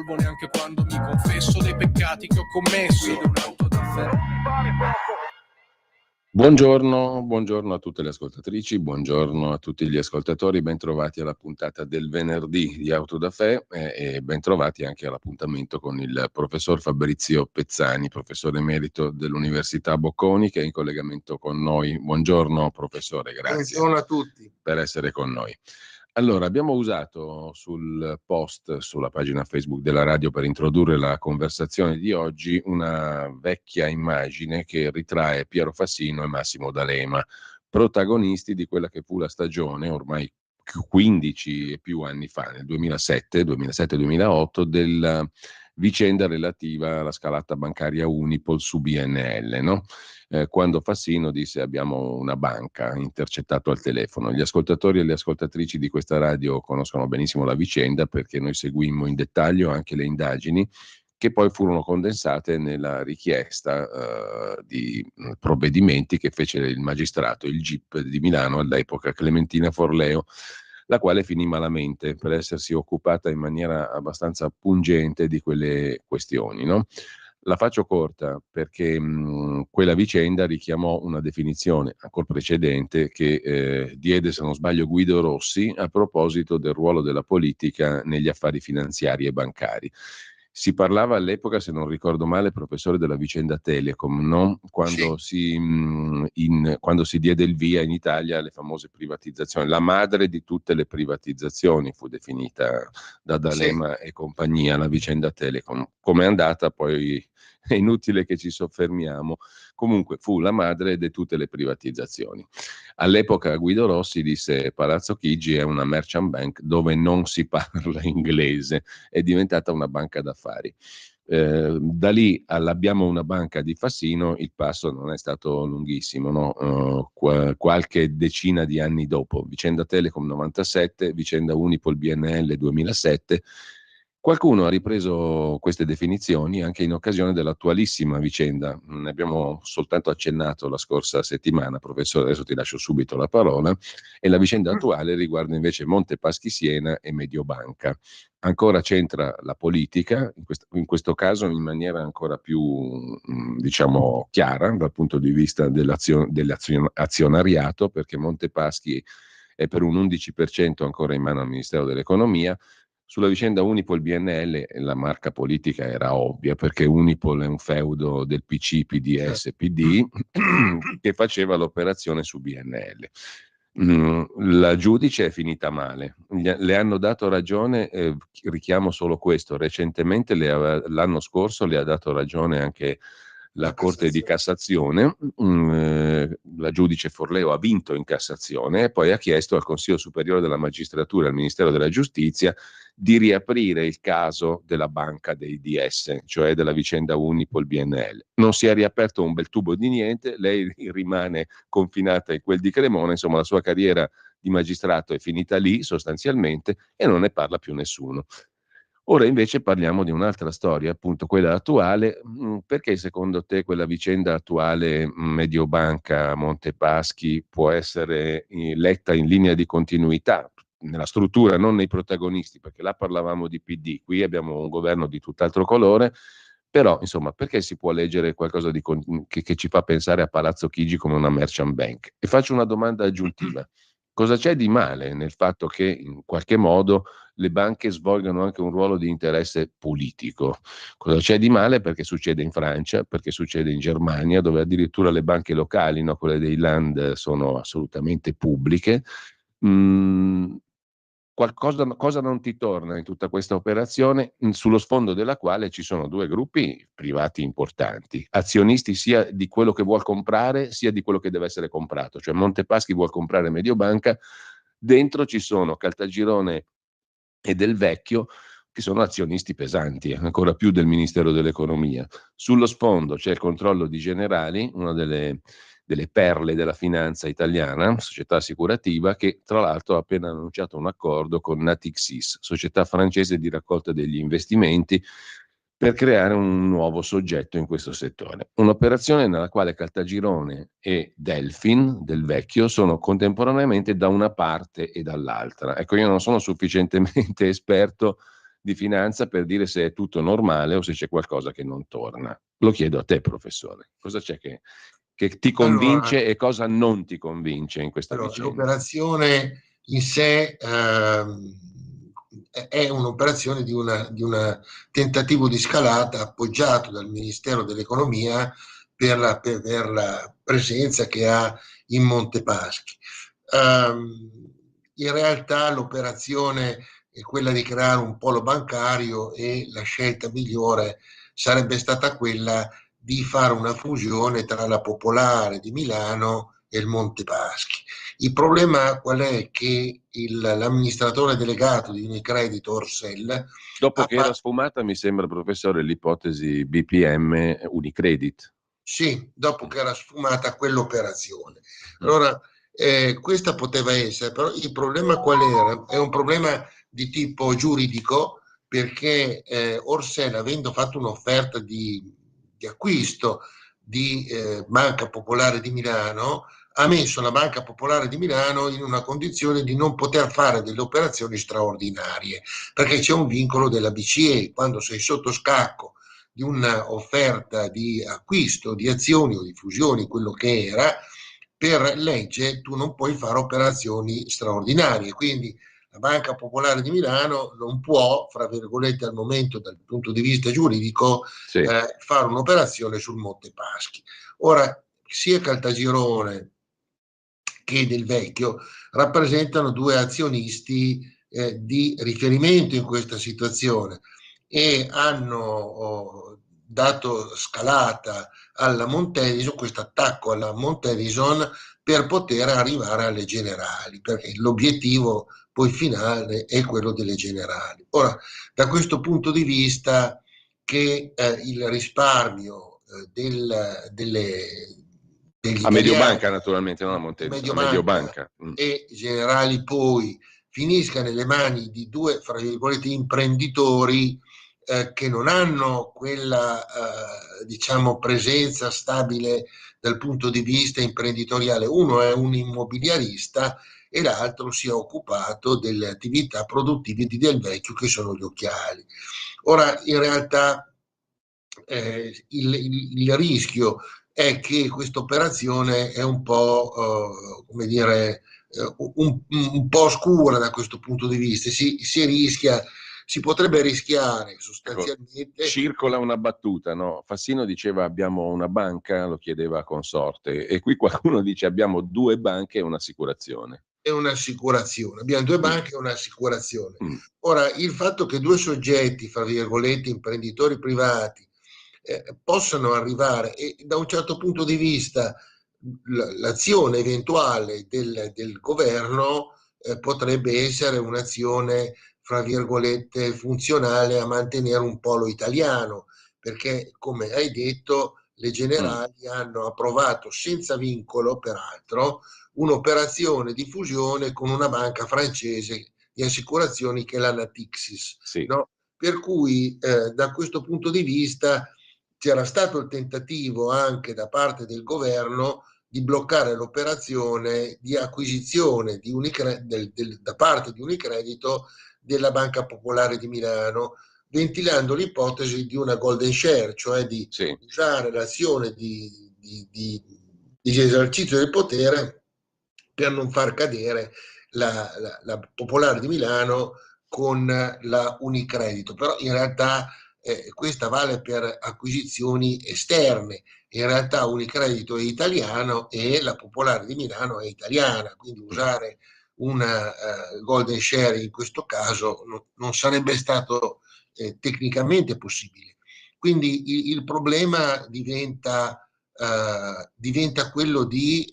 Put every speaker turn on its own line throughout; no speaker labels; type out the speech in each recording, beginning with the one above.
assolvo neanche quando mi confesso dei peccati che ho commesso. Guido un'auto da fè.
Buongiorno a tutte le ascoltatrici, buongiorno a tutti gli ascoltatori, bentrovati alla puntata del venerdì di Autodafè e bentrovati anche all'appuntamento con il professor Fabrizio Pezzani, professore emerito dell'Università Bocconi, che è in collegamento con noi. Buongiorno professore, grazie.
Buongiorno a tutti.
Per essere con noi. Allora, abbiamo usato sul post sulla pagina Facebook della radio per introdurre la conversazione di oggi una vecchia immagine che ritrae Piero Fassino e Massimo D'Alema, protagonisti di quella che fu la stagione ormai 15 e più anni fa, nel 2007-2008, della vicenda relativa alla scalata bancaria Unipol su BNL, no? Quando Fassino disse abbiamo una banca, intercettato al telefono. Gli ascoltatori e le ascoltatrici di questa radio conoscono benissimo la vicenda perché noi seguimmo in dettaglio anche le indagini che poi furono condensate nella richiesta di provvedimenti che fece il magistrato, il GIP di Milano all'epoca, Clementina Forleo, la quale finì malamente per essersi occupata in maniera abbastanza pungente di quelle questioni, no? La faccio corta perché quella vicenda richiamò una definizione ancora precedente che diede, se non sbaglio, Guido Rossi a proposito del ruolo della politica negli affari finanziari e bancari. Si parlava all'epoca, se non ricordo male, professore, della vicenda Telecom, no? Quando si diede il via in Italia alle famose privatizzazioni. La madre di tutte le privatizzazioni fu definita da D'Alema e compagnia, la vicenda Telecom. Come è andata poi è inutile che ci soffermiamo. Comunque fu la madre di tutte le privatizzazioni. All'epoca Guido Rossi disse Palazzo Chigi è una merchant bank dove non si parla inglese, è diventata una banca d'affari. Da lì all'abbiamo una banca di Fassino il passo non è stato lunghissimo, no? Qualche decina di anni dopo, vicenda Telecom 97, vicenda Unipol BNL 2007. Qualcuno ha ripreso queste definizioni anche in occasione dell'attualissima vicenda. Ne abbiamo soltanto accennato la scorsa settimana, professore, adesso ti lascio subito la parola, e la vicenda attuale riguarda invece Monte Paschi Siena e Mediobanca. Ancora c'entra la politica, in questo caso in maniera ancora più, diciamo, chiara dal punto di vista dell'azionariato, perché Monte Paschi è per un 11% ancora in mano al Ministero dell'Economia. Sulla vicenda Unipol BNL la marca politica era ovvia perché Unipol è un feudo del PC, PDS, PD che faceva l'operazione su BNL. La giudice è finita male, le hanno dato ragione, richiamo solo questo, recentemente l'anno scorso le ha dato ragione anche la Corte di Cassazione, la giudice Forleo ha vinto in Cassazione e poi ha chiesto al Consiglio Superiore della Magistratura e al Ministero della Giustizia di riaprire il caso della banca dei DS, cioè della vicenda Unipol BNL. Non si è riaperto un bel tubo di niente, lei rimane confinata in quel di Cremona, insomma la sua carriera di magistrato è finita lì sostanzialmente e non ne parla più nessuno. Ora invece parliamo di un'altra storia, appunto quella attuale. Perché secondo te quella vicenda attuale Mediobanca Montepaschi può essere letta in linea di continuità nella struttura, non nei protagonisti, perché là parlavamo di PD, qui abbiamo un governo di tutt'altro colore, però insomma perché si può leggere qualcosa che ci fa pensare a Palazzo Chigi come una merchant bank? E faccio una domanda aggiuntiva. Cosa c'è di male nel fatto che in qualche modo le banche svolgano anche un ruolo di interesse politico? Cosa c'è di male? Perché succede in Francia, perché succede in Germania, dove addirittura le banche locali, no, quelle dei Land, sono assolutamente pubbliche. Cosa non ti torna in tutta questa operazione, sullo sfondo della quale ci sono due gruppi privati importanti, azionisti sia di quello che vuol comprare sia di quello che deve essere comprato, cioè Montepaschi vuol comprare Mediobanca, dentro ci sono Caltagirone e Del Vecchio che sono azionisti pesanti, ancora più del Ministero dell'Economia. Sullo sfondo c'è il controllo di Generali, una delle perle della finanza italiana, società assicurativa, che tra l'altro ha appena annunciato un accordo con Natixis, società francese di raccolta degli investimenti, per creare un nuovo soggetto in questo settore. Un'operazione nella quale Caltagirone e Delfin, Del Vecchio, sono contemporaneamente da una parte e dall'altra. Ecco, io non sono sufficientemente esperto di finanza per dire se è tutto normale o se c'è qualcosa che non torna. Lo chiedo a te, professore. Cosa c'è che ti
Allora,
convince e cosa non ti convince in questa vicenda?
l'operazione in sé è un'operazione di un tentativo di scalata appoggiato dal Ministero dell'Economia per la presenza che ha in Montepaschi. In realtà l'operazione è quella di creare un polo bancario e la scelta migliore sarebbe stata quella di fare una fusione tra la Popolare di Milano e il Montepaschi. Il problema qual è? Che l'amministratore delegato di Unicredit, Orcel,
Dopo che era sfumata, mi sembra, professore, l'ipotesi BPM Unicredit.
Sì, dopo che era sfumata quell'operazione. Allora, questa poteva essere, però il problema qual era? È un problema di tipo giuridico, perché Orcel, avendo fatto un'offerta di acquisto di Banca Popolare di Milano, ha messo la Banca Popolare di Milano in una condizione di non poter fare delle operazioni straordinarie, perché c'è un vincolo della BCE. Quando sei sotto scacco di un'offerta di acquisto di azioni o di fusioni, quello che era, per legge tu non puoi fare operazioni straordinarie, quindi la Banca Popolare di Milano non può, fra virgolette, al momento dal punto di vista giuridico,
Sì.
fare un'operazione sul Montepaschi. Ora, sia Caltagirone che Del Vecchio rappresentano due azionisti di riferimento in questa situazione e hanno dato scalata alla Montedison, questo attacco alla Montedison, per poter arrivare alle generali, perché l'obiettivo poi finale è quello delle generali. Ora, da questo punto di vista, che il risparmio degli
A Mediobanca,
italiani,
naturalmente, non a Montedison, a
Mediobanca
Mediobanca.
e generali poi finisca nelle mani di due, fra virgolette, imprenditori che non hanno quella diciamo presenza stabile dal punto di vista imprenditoriale. Uno è un immobiliarista e l'altro si è occupato delle attività produttive di Del Vecchio, che sono gli occhiali. Ora, in realtà il rischio è che questa operazione è un po', come dire, un po' oscura da questo punto di vista. Si potrebbe rischiare sostanzialmente.
Ecco, circola una battuta, no? Fassino diceva abbiamo una banca, lo chiedeva a Consorte, e qui qualcuno dice abbiamo due banche e un'assicurazione.
È un'assicurazione, abbiamo due banche e un'assicurazione. Ora, il fatto che due soggetti, fra virgolette, imprenditori privati, possano arrivare, e da un certo punto di vista l'azione eventuale del governo potrebbe essere un'azione, fra virgolette, funzionale a mantenere un polo italiano, perché, come hai detto, le generali hanno approvato senza vincolo, peraltro, un'operazione di fusione con una banca francese di assicurazioni che è la Natixis.
Sì.
No? Per cui da questo punto di vista c'era stato il tentativo anche da parte del governo di bloccare l'operazione di acquisizione di da parte di Unicredito della Banca Popolare di Milano, ventilando l'ipotesi di una golden share, cioè di usare l'azione di esercizio del potere per non far cadere la Popolare di Milano con la Unicredito. Però in realtà questa vale per acquisizioni esterne. In realtà Unicredito è italiano e la Popolare di Milano è italiana, quindi usare una golden share in questo caso non sarebbe stato tecnicamente possibile. Quindi il problema diventa quello di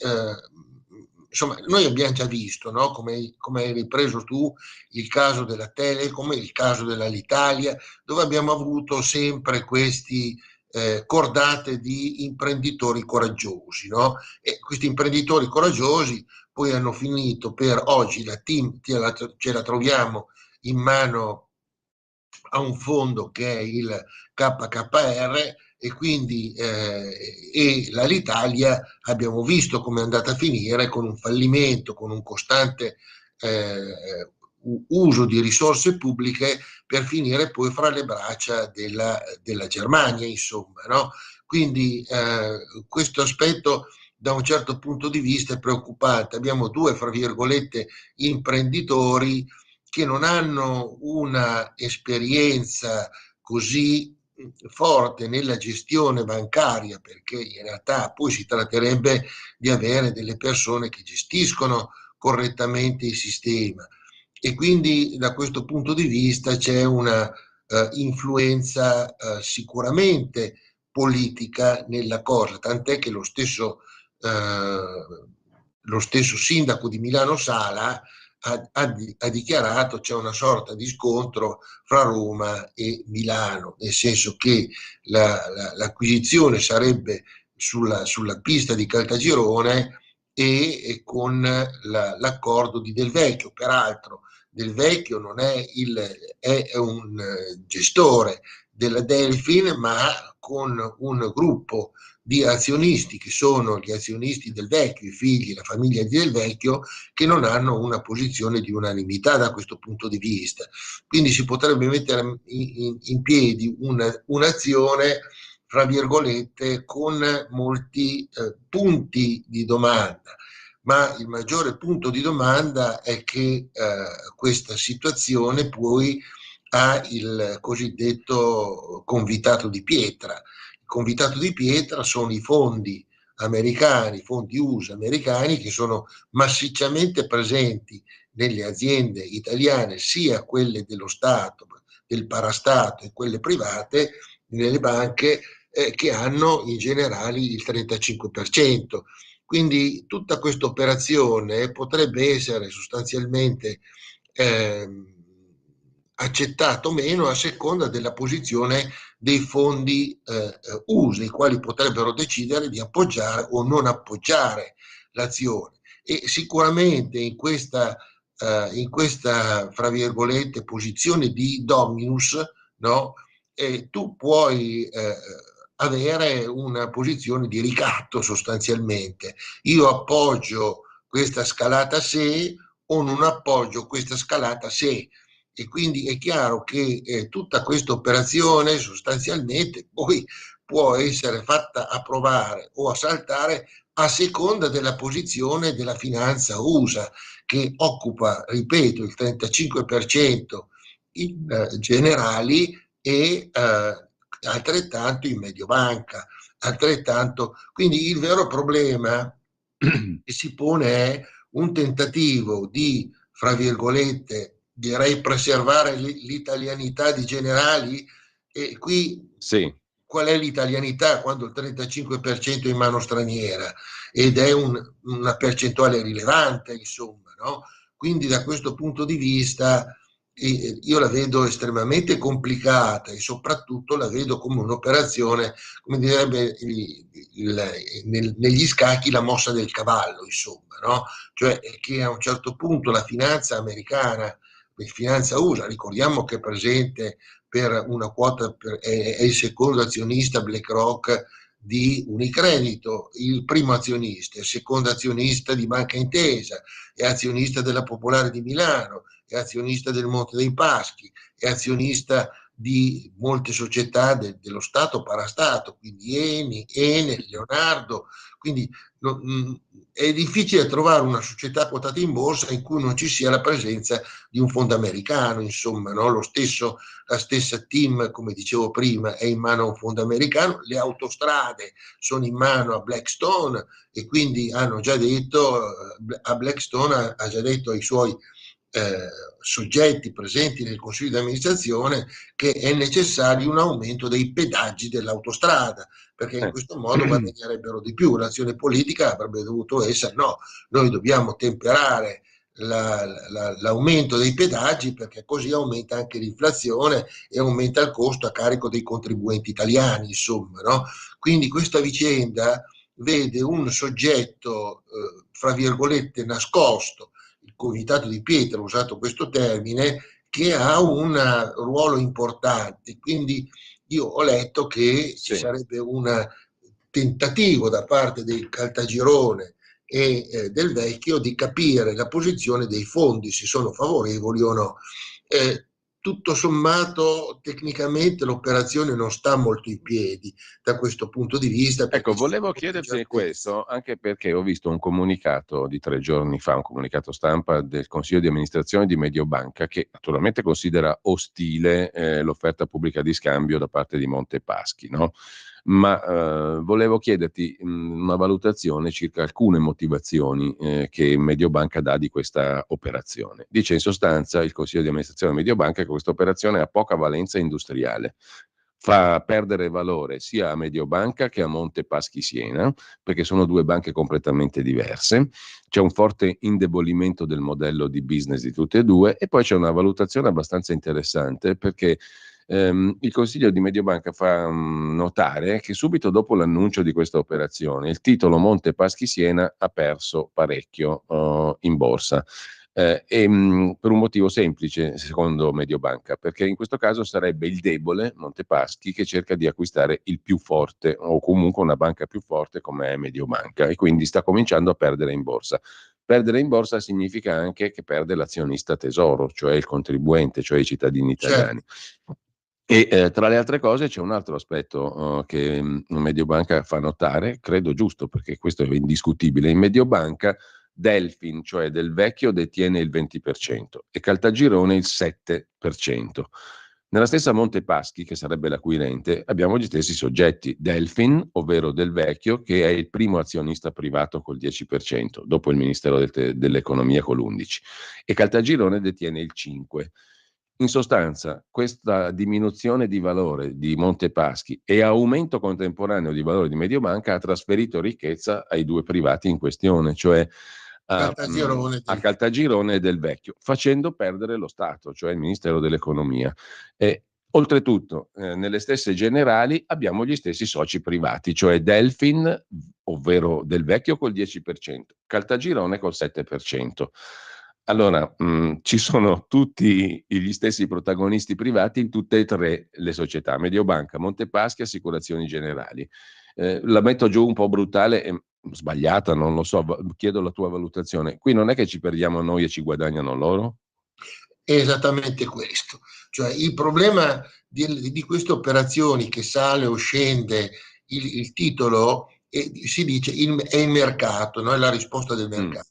insomma, noi abbiamo già visto, no? come hai ripreso tu, il caso della Telecom, il caso dell'Alitalia, dove abbiamo avuto sempre questi cordate di imprenditori coraggiosi, no? E questi imprenditori coraggiosi poi hanno finito per oggi, la TIM ce la troviamo in mano a un fondo che è il KKR, e quindi l'Alitalia abbiamo visto come è andata a finire, con un fallimento, con un costante uso di risorse pubbliche per finire poi fra le braccia della Germania, insomma, no? Quindi questo aspetto da un certo punto di vista è preoccupante. Abbiamo due, fra virgolette, imprenditori che non hanno una esperienza così forte nella gestione bancaria, perché in realtà poi si tratterebbe di avere delle persone che gestiscono correttamente il sistema, e quindi da questo punto di vista c'è una influenza sicuramente politica nella cosa, tant'è che lo stesso sindaco di Milano Sala ha dichiarato c'è una sorta di scontro fra Roma e Milano, nel senso che l'acquisizione sarebbe sulla pista di Caltagirone e con l'accordo di Del Vecchio. Peraltro Del Vecchio non è un gestore della Delfin, ma con un gruppo di azionisti che sono gli azionisti del Vecchio, i figli, la famiglia di Del Vecchio, che non hanno una posizione di unanimità da questo punto di vista. Quindi si potrebbe mettere in piedi un'azione, fra virgolette, con molti punti di domanda, ma il maggiore punto di domanda è che questa situazione poi ha il cosiddetto convitato di pietra. Il convitato di pietra sono i fondi americani, fondi USA americani, che sono massicciamente presenti nelle aziende italiane, sia quelle dello Stato, del parastato, e quelle private, nelle banche, che hanno in generale il 35%. Quindi tutta questa operazione potrebbe essere sostanzialmente accettata o meno a seconda della posizione dei fondi USA, i quali potrebbero decidere di appoggiare o non appoggiare l'azione. E sicuramente in questa fra virgolette posizione di dominus, no? Tu puoi avere una posizione di ricatto sostanzialmente. Io appoggio questa scalata se o non appoggio questa scalata se. E quindi è chiaro che tutta questa operazione sostanzialmente poi può essere fatta approvare o a saltare a seconda della posizione della finanza USA, che occupa, ripeto, il 35% in generali e altrettanto in mediobanca, altrettanto. Quindi il vero problema che si pone è un tentativo di, fra virgolette, direi preservare l'italianità di Generali, e qui
Sì.
qual è l'italianità quando il 35% è in mano straniera ed è una percentuale rilevante, insomma, no? Quindi da questo punto di vista io la vedo estremamente complicata e soprattutto la vedo come un'operazione, come direbbe negli scacchi, la mossa del cavallo, insomma, no? Cioè che a un certo punto la finanza americana, la finanza USA, ricordiamo che è presente per una quota, è il secondo azionista BlackRock di Unicredito, il primo azionista, il secondo azionista di Banca Intesa, è azionista della Popolare di Milano, è azionista del Monte dei Paschi, è azionista di molte società dello Stato parastato, quindi Eni, Enel, Leonardo. Quindi è difficile trovare una società quotata in borsa in cui non ci sia la presenza di un fondo americano, insomma, no? La stessa TIM, come dicevo prima, è in mano a un fondo americano, le autostrade sono in mano a Blackstone, e quindi hanno già detto, a Blackstone ha già detto ai suoi soggetti presenti nel consiglio di amministrazione che è necessario un aumento dei pedaggi dell'autostrada, perché in questo modo guadagnerebbero di più. L'azione politica avrebbe dovuto essere: no, noi dobbiamo temperare l'aumento dei pedaggi, perché così aumenta anche l'inflazione e aumenta il costo a carico dei contribuenti italiani, insomma, no? Quindi questa vicenda vede un soggetto fra virgolette nascosto, il convitato di pietra, ho usato questo termine, che ha un ruolo importante. Quindi io ho letto che ci sarebbe un tentativo da parte del Caltagirone e del Vecchio di capire la posizione dei fondi, se sono favorevoli o no. tutto sommato tecnicamente l'operazione non sta molto in piedi da questo punto di vista.
Ecco, volevo chiederti questo anche perché ho visto un comunicato di 3 giorni fa, un comunicato stampa del Consiglio di amministrazione di Mediobanca che naturalmente considera ostile l'offerta pubblica di scambio da parte di Monte Paschi, no? Ma volevo chiederti una valutazione circa alcune motivazioni che Mediobanca dà di questa operazione. Dice in sostanza il Consiglio di amministrazione di Mediobanca che questa operazione ha poca valenza industriale, fa perdere valore sia a Mediobanca che a Monte Paschi Siena, perché sono due banche completamente diverse, c'è un forte indebolimento del modello di business di tutte e due e poi c'è una valutazione abbastanza interessante perché il Consiglio di Mediobanca fa notare che subito dopo l'annuncio di questa operazione il titolo Monte Paschi Siena ha perso parecchio in borsa. Per un motivo semplice, secondo Mediobanca, perché in questo caso sarebbe il debole Monte Paschi che cerca di acquistare il più forte o comunque una banca più forte come è Mediobanca e quindi sta cominciando a perdere in borsa. Perdere in borsa significa anche che perde l'azionista tesoro, cioè il contribuente, cioè i cittadini italiani.
Certo.
E tra le altre cose c'è un altro aspetto che Mediobanca fa notare, credo giusto perché questo è indiscutibile. In Mediobanca Delfin, cioè Del Vecchio, detiene il 20% e Caltagirone il 7%. Nella stessa Monte Paschi, che sarebbe l'acquirente, abbiamo gli stessi soggetti. Delfin, ovvero Del Vecchio, che è il primo azionista privato col 10%, dopo il Ministero dell'Economia con l'11%, e Caltagirone detiene il 5%. In sostanza, questa diminuzione di valore di Monte Paschi e aumento contemporaneo di valore di Mediobanca ha trasferito ricchezza ai due privati in questione, cioè a Caltagirone e Del Vecchio, facendo perdere lo Stato, cioè il Ministero dell'Economia. Oltretutto, nelle stesse generali abbiamo gli stessi soci privati, cioè Delfin, ovvero Del Vecchio col 10%, Caltagirone col 7%. Allora, ci sono tutti gli stessi protagonisti privati in tutte e tre le società, Mediobanca, Montepaschi, Assicurazioni Generali. La metto giù un po' brutale e sbagliata, non lo so, chiedo la tua valutazione. Qui non è che ci perdiamo noi e ci guadagnano loro?
È esattamente questo. Cioè, il problema di queste operazioni che sale o scende il titolo si dice è il mercato, no? È la risposta del mercato.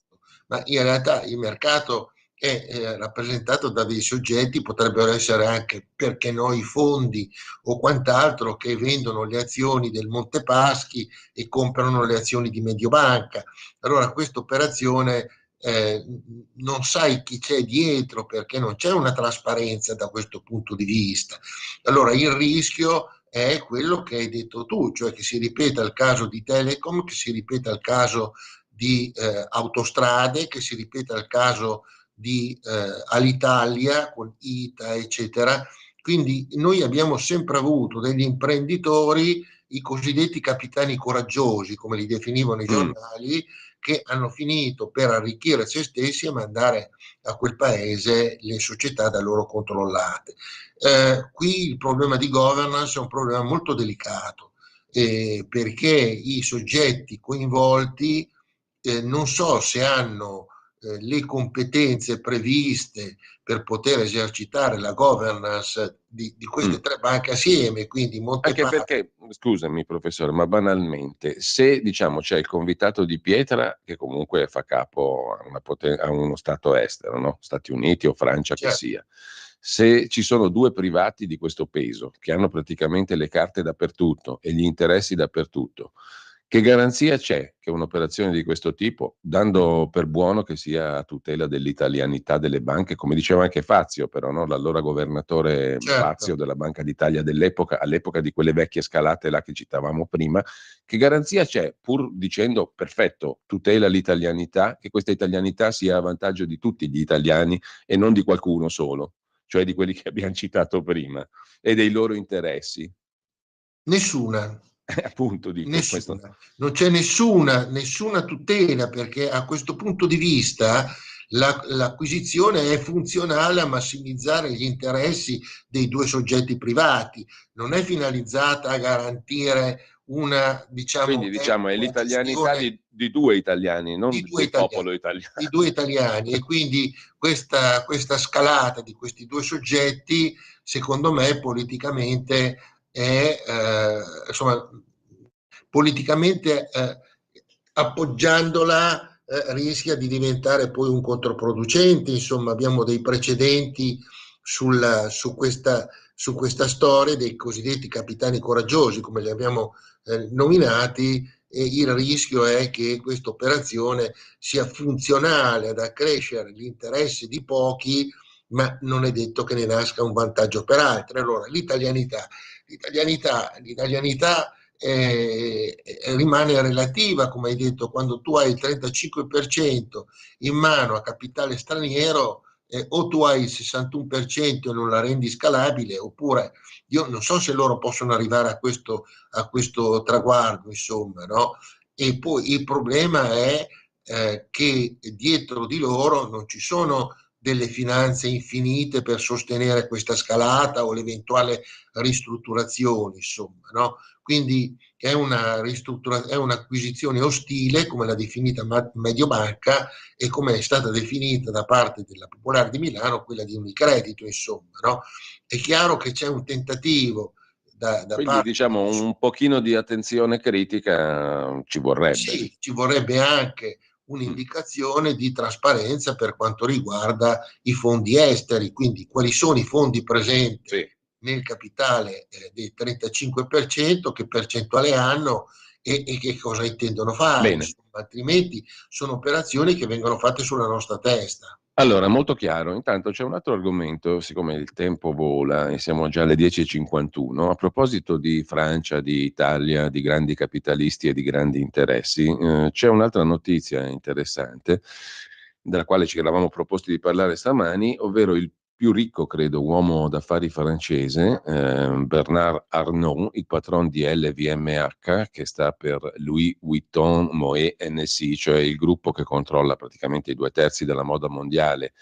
Ma in realtà il mercato è rappresentato da dei soggetti, potrebbero essere anche, perché no, i fondi o quant'altro che vendono le azioni del Monte Paschi e comprano le azioni di Mediobanca. Allora questa operazione non sai chi c'è dietro perché non c'è una trasparenza da questo punto di vista. Allora il rischio è quello che hai detto tu, cioè che si ripeta il caso di Telecom, che si ripeta il caso di Autostrade, che si ripeta il caso di Alitalia con ITA, eccetera. Quindi noi abbiamo sempre avuto degli imprenditori, i cosiddetti capitani coraggiosi, come li definivano i giornali, che hanno finito per arricchire se stessi e mandare a quel paese le società da loro controllate. Qui il problema di governance è un problema molto delicato, perché i soggetti coinvolti non so se hanno le competenze previste per poter esercitare la governance di queste tre banche assieme, quindi
Anche perché, scusami professore, ma banalmente, se diciamo c'è il convitato di pietra che comunque fa capo a uno Stato estero, no? Stati Uniti o Francia che sia, se ci sono due privati di questo peso che hanno praticamente le carte dappertutto e gli interessi dappertutto, che garanzia c'è che un'operazione di questo tipo, dando per buono che sia a tutela dell'italianità delle banche, come diceva anche Fazio, però, no? L'allora governatore Fazio della Banca d'Italia dell'epoca, all'epoca di quelle vecchie scalate là che citavamo prima, che garanzia c'è, pur dicendo perfetto, tutela l'italianità, che questa italianità sia a vantaggio di tutti gli italiani e non di qualcuno solo, cioè di quelli che abbiamo citato prima, e dei loro interessi?
Nessuna.
Appunto dico
Nessuna.
questo.
Non c'è nessuna tutela, perché a questo punto di vista l'acquisizione è funzionale a massimizzare gli interessi dei due soggetti privati, non è finalizzata a garantire
Quindi diciamo è
una
l'italianità
gestione
di due italiani, non
di due
del popolo
italiani,
italiano.
di due italiani, e quindi questa scalata di questi due soggetti, secondo me, politicamente è, insomma, politicamente appoggiandola rischia di diventare poi un controproducente. Insomma, abbiamo dei precedenti su questa storia dei cosiddetti capitani coraggiosi, come li abbiamo nominati, e il rischio è che questa operazione sia funzionale ad accrescere l'interesse di pochi, ma non è detto che ne nasca un vantaggio per altri. Allora, l'italianità rimane relativa, come hai detto. Quando tu hai il 35% in mano a capitale straniero, o tu hai il 61% e non la rendi scalabile, oppure io non so se loro possono arrivare a questo traguardo, insomma, no? E poi il problema è che dietro di loro non ci sono delle finanze infinite per sostenere questa scalata o l'eventuale ristrutturazione, insomma, no? Quindi è un'acquisizione ostile, come l'ha definita Mediobanca, e come è stata definita da parte della Popolare di Milano quella di Unicredito, insomma, no? È chiaro che c'è un tentativo da
Quindi
parte
diciamo un pochino di attenzione critica ci vorrebbe.
sì, ci vorrebbe anche
Mm.
un'indicazione di trasparenza per quanto riguarda i fondi esteri, quindi quali sono i fondi presenti
Sì.
nel capitale del 35%, che percentuale hanno e che cosa intendono fare.
Bene.
Insomma, altrimenti sono operazioni che vengono fatte sulla nostra testa.
Allora, molto chiaro. Intanto c'è un altro argomento, siccome il tempo vola e siamo già alle 10:51, a proposito di Francia, di Italia, di grandi capitalisti e di grandi interessi, c'è un'altra notizia interessante, della quale ci eravamo proposti di parlare stamani, ovvero il più ricco, credo, uomo d'affari francese, Bernard Arnault, il patron di LVMH, che sta per Louis Vuitton Moet NC, cioè il gruppo che controlla praticamente i 2/3 della moda mondiale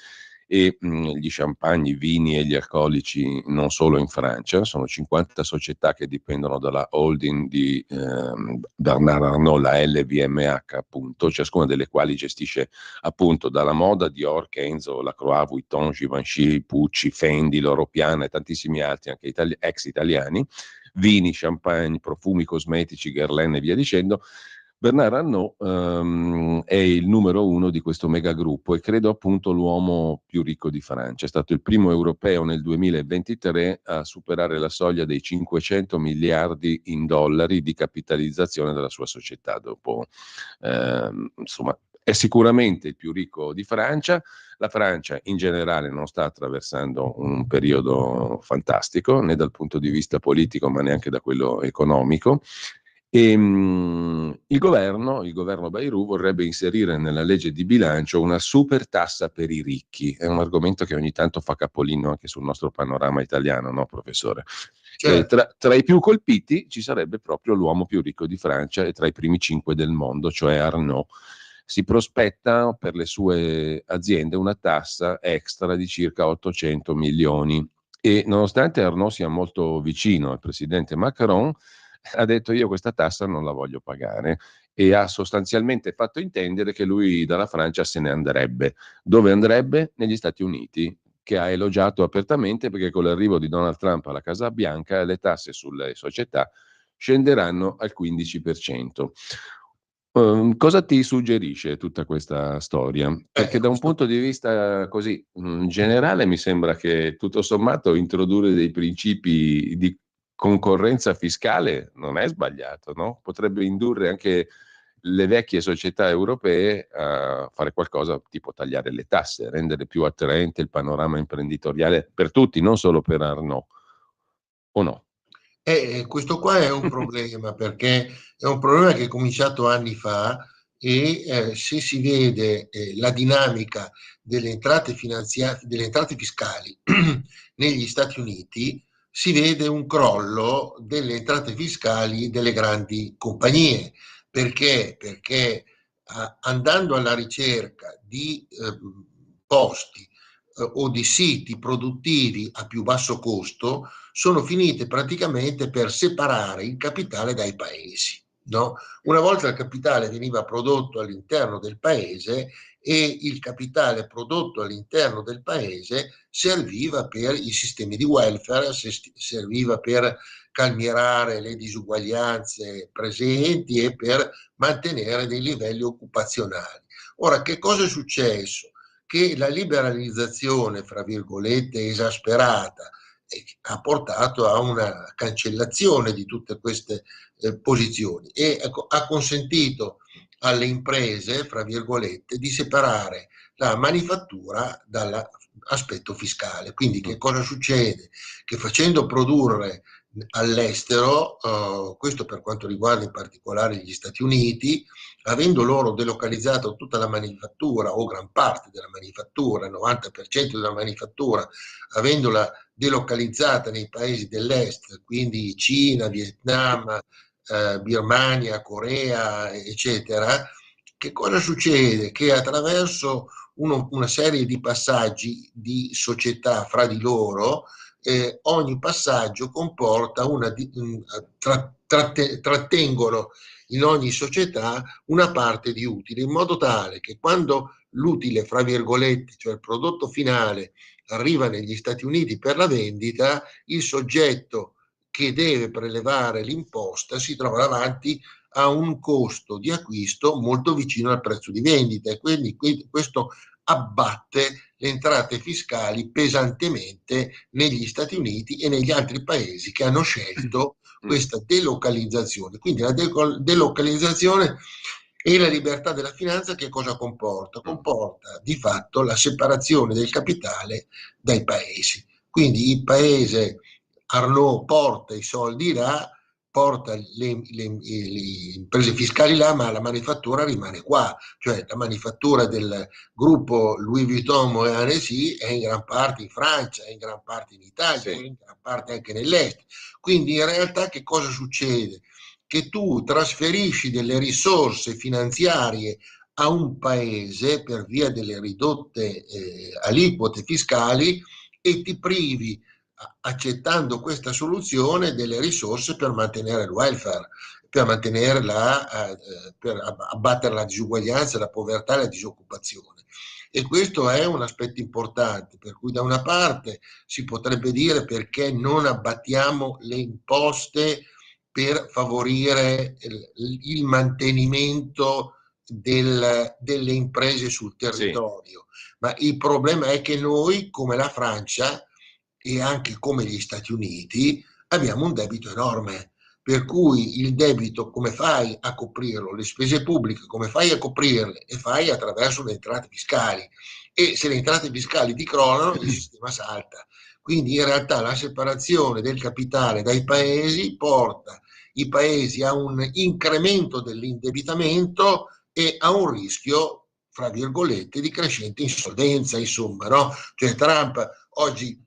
e gli champagne, i vini e gli alcolici non solo in Francia. Sono 50 società che dipendono dalla holding di Bernard Arnault, la LVMH appunto, ciascuna delle quali gestisce appunto dalla moda Dior, Kenzo, Lacroix, Vuitton, Givenchy, Pucci, Fendi, Loro Piana e tantissimi altri anche ex italiani, vini, champagne, profumi cosmetici, Guerlain e via dicendo. Bernard Arnault è il numero uno di questo megagruppo e credo appunto l'uomo più ricco di Francia. È stato il primo europeo nel 2023 a superare la soglia dei 500 miliardi in dollari di capitalizzazione della sua società. Dopo, insomma, è sicuramente il più ricco di Francia. La Francia in generale non sta attraversando un periodo fantastico, né dal punto di vista politico, ma neanche da quello economico. E, il governo Bayrou vorrebbe inserire nella legge di bilancio una super tassa per i ricchi. È un argomento che ogni tanto fa capolino anche sul nostro panorama italiano, no, professore?
Certo.
Tra i più colpiti ci sarebbe proprio l'uomo più ricco di Francia e tra i primi 5 del mondo, cioè Arnault. Si prospetta per le sue aziende una tassa extra di circa 800 milioni e nonostante Arnault sia molto vicino al presidente Macron, ha detto io questa tassa non la voglio pagare e ha sostanzialmente fatto intendere che lui dalla Francia se ne andrebbe. Dove andrebbe? Negli Stati Uniti, che ha elogiato apertamente perché con l'arrivo di Donald Trump alla Casa Bianca le tasse sulle società scenderanno al 15%. Cosa ti suggerisce tutta questa storia? Perché da un
Questo
punto di vista così generale mi sembra che tutto sommato introdurre dei principi di concorrenza fiscale non è sbagliato, no? Potrebbe indurre anche le vecchie società europee a fare qualcosa tipo tagliare le tasse, rendere più attraente il panorama imprenditoriale per tutti, non solo per Arnault, o no?
Questo qua è un problema, perché è un problema che è cominciato anni fa, e se si vede la dinamica delle entrate fiscali negli Stati Uniti, si vede un crollo delle entrate fiscali delle grandi compagnie. Perché? Perché andando alla ricerca di posti o di siti produttivi a più basso costo, sono finite praticamente per separare il capitale dai paesi. No? Una volta il capitale veniva prodotto all'interno del paese e il capitale prodotto all'interno del paese serviva per i sistemi di welfare, serviva per calmierare le disuguaglianze presenti e per mantenere dei livelli occupazionali. Ora, che cosa è successo? Che la liberalizzazione, fra virgolette, esasperata ha portato a una cancellazione di tutte queste posizioni e ha consentito alle imprese, fra virgolette, di separare la manifattura dall'aspetto fiscale. Quindi che cosa succede? Che facendo produrre all'estero, questo per quanto riguarda in particolare gli Stati Uniti, avendo loro delocalizzato tutta la manifattura o gran parte della manifattura, il 90% della manifattura, avendola delocalizzata nei paesi dell'est, quindi Cina, Vietnam, Birmania, Corea, eccetera, che cosa succede? Che attraverso una serie di passaggi di società fra di loro, ogni passaggio comporta trattengono in ogni società una parte di utile, in modo tale che quando l'utile, fra virgolette, cioè il prodotto finale, arriva negli Stati Uniti per la vendita, il soggetto che deve prelevare l'imposta si trova davanti a un costo di acquisto molto vicino al prezzo di vendita e quindi questo abbatte le entrate fiscali pesantemente negli Stati Uniti e negli altri paesi che hanno scelto questa delocalizzazione. Quindi la delocalizzazione e la libertà della finanza che cosa comporta? Comporta di fatto la separazione del capitale dai paesi. Quindi il paese Arnaud porta i soldi là, porta le imprese fiscali là, ma la manifattura rimane qua, cioè la manifattura del gruppo Louis Vuitton Moet Hennessy è in gran parte in Francia, è in gran parte in Italia, sì, in gran parte anche nell'est. Quindi in realtà che cosa succede? Che tu trasferisci delle risorse finanziarie a un paese per via delle ridotte aliquote fiscali e ti privi, accettando questa soluzione, delle risorse per mantenere il welfare, per mantenere per abbattere la disuguaglianza, la povertà e la disoccupazione. E questo è un aspetto importante, per cui da una parte si potrebbe dire perché non abbattiamo le imposte per favorire il mantenimento delle imprese sul territorio. Sì. Ma il problema è che noi, come la Francia e anche come gli Stati Uniti, abbiamo un debito enorme, per cui il debito come fai a coprirlo? Le spese pubbliche come fai a coprirle? E fai attraverso le entrate fiscali, e se le entrate fiscali ti crollano il sistema salta. Quindi in realtà la separazione del capitale dai paesi porta i paesi a un incremento dell'indebitamento e a un rischio, fra virgolette, di crescente insolvenza, insomma, no? Cioè Trump, oggi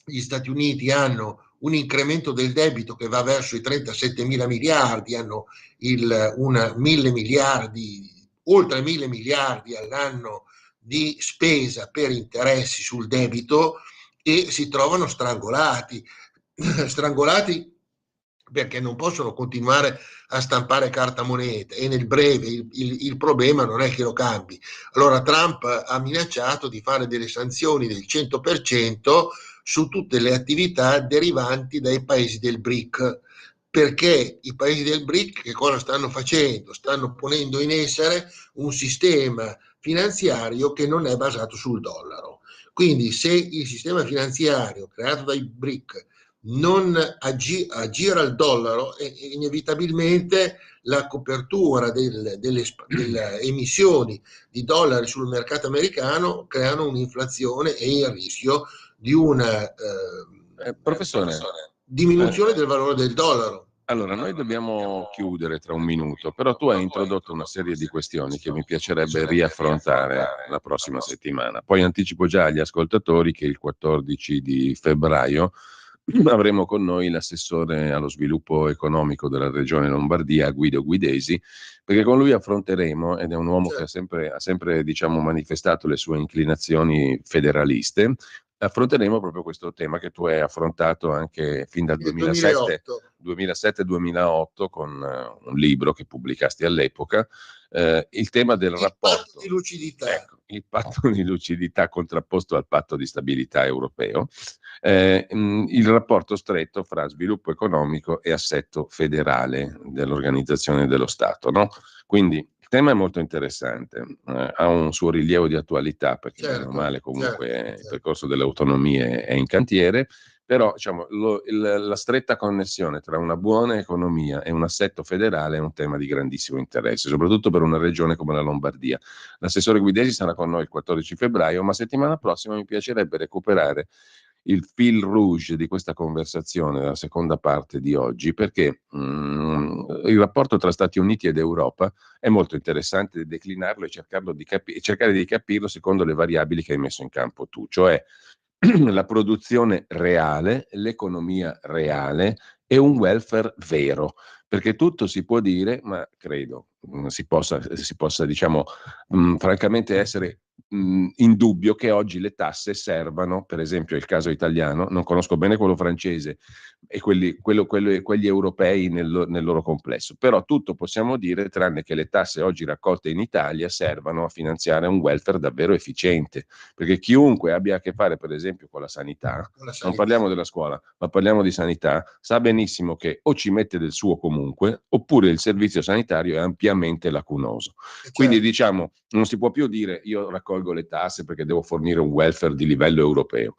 gli Stati Uniti hanno un incremento del debito che va verso i 37 mila miliardi, hanno 1.000 miliardi, oltre 1.000 miliardi all'anno di spesa per interessi sul debito e si trovano strangolati perché non possono continuare a stampare carta moneta e nel breve il problema non è che lo cambi. Allora Trump ha minacciato di fare delle sanzioni del 100% su tutte le attività derivanti dai paesi del BRIC, perché i paesi del BRIC che cosa stanno facendo? Stanno ponendo in essere un sistema finanziario che non è basato sul dollaro. Quindi se il sistema finanziario creato dai BRIC non aggira al dollaro, inevitabilmente la copertura delle emissioni di dollari sul mercato americano creano un'inflazione e il rischio di una
professore,
diminuzione del valore del dollaro.
Allora, noi dobbiamo chiudere tra un minuto, però tu hai introdotto una serie di questioni che mi piacerebbe riaffrontare la prossima settimana. Poi anticipo già agli ascoltatori che il 14 di febbraio avremo con noi l'assessore allo sviluppo economico della regione Lombardia, Guido Guidesi, perché con lui affronteremo, ed è un uomo che ha sempre diciamo, manifestato le sue inclinazioni federaliste, affronteremo proprio questo tema che tu hai affrontato anche fin dal
Nel
2007-2008 con un libro che pubblicasti all'epoca, il tema del
Il
rapporto.
patto di lucidità.
Ecco, il patto di lucidità contrapposto al patto di stabilità europeo, il rapporto stretto fra sviluppo economico e assetto federale dell'organizzazione dello Stato, no? Quindi il tema è molto interessante, ha un suo rilievo di attualità perché bene o male comunque il percorso delle autonomie è in cantiere, però diciamo, la stretta connessione tra una buona economia e un assetto federale è un tema di grandissimo interesse, soprattutto per una regione come la Lombardia. L'assessore Guidesi sarà con noi il 14 febbraio, ma settimana prossima mi piacerebbe recuperare il fil rouge di questa conversazione, la seconda parte di oggi, perché il rapporto tra Stati Uniti ed Europa è molto interessante declinarlo e cercare di capirlo secondo le variabili che hai messo in campo tu, cioè la produzione reale, l'economia reale e un welfare vero, perché tutto si può dire, ma credo si possa diciamo, francamente essere in dubbio che oggi le tasse servano, per esempio il caso italiano, non conosco bene quello francese e quegli europei nel loro complesso, però tutto possiamo dire tranne che le tasse oggi raccolte in Italia servano a finanziare un welfare davvero efficiente, perché chiunque abbia a che fare per esempio con la sanità, non parliamo della scuola, ma parliamo di sanità, sa benissimo che o ci mette del suo comunque, oppure il servizio sanitario è ampiamente lacunoso. Quindi diciamo, non si può più dire io raccolgo le tasse perché devo fornire un welfare di livello europeo.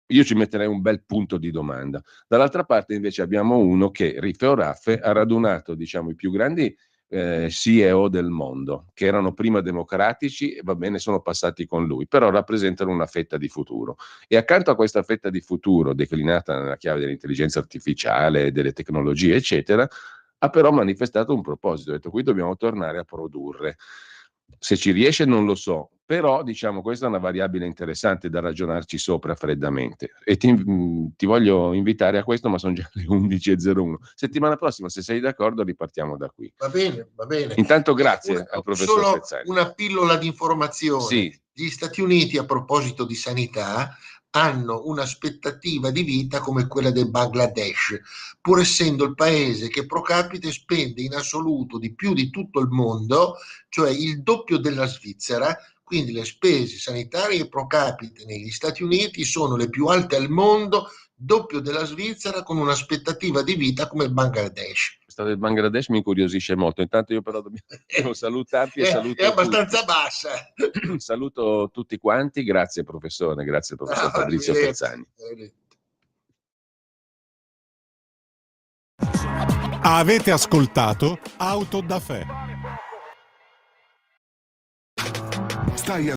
Io ci metterei un bel punto di domanda. Dall'altra parte invece abbiamo uno che, Riffe o Raffe, ha radunato diciamo, i più grandi CEO del mondo, che erano prima democratici e va bene, sono passati con lui, però rappresentano una fetta di futuro. E accanto a questa fetta di futuro, declinata nella chiave dell'intelligenza artificiale, delle tecnologie, eccetera, ha però manifestato un proposito, ha detto qui dobbiamo tornare a produrre. Se ci riesce non lo so, però diciamo questa è una variabile interessante da ragionarci sopra freddamente e ti voglio invitare a questo, ma sono già le 11.01. Settimana prossima, se sei d'accordo, ripartiamo da qui.
Va bene, va bene.
Intanto grazie al professor
Solo
Pezzani.
una pillola di informazione.
Sì.
Gli Stati Uniti, a proposito di sanità, hanno un'aspettativa di vita come quella del Bangladesh, pur essendo il paese che pro capite spende in assoluto di più di tutto il mondo, cioè il doppio della Svizzera. Quindi le spese sanitarie pro capite negli Stati Uniti sono le più alte al mondo, doppio della Svizzera, con un'aspettativa di vita come il Bangladesh.
Questa del Bangladesh mi incuriosisce molto. Intanto io però devo salutarti e saluto
è abbastanza
tutti.
bassa.
Saluto tutti quanti, grazie professor Fabrizio Pezzani.
Avete ascoltato Auto da Fè.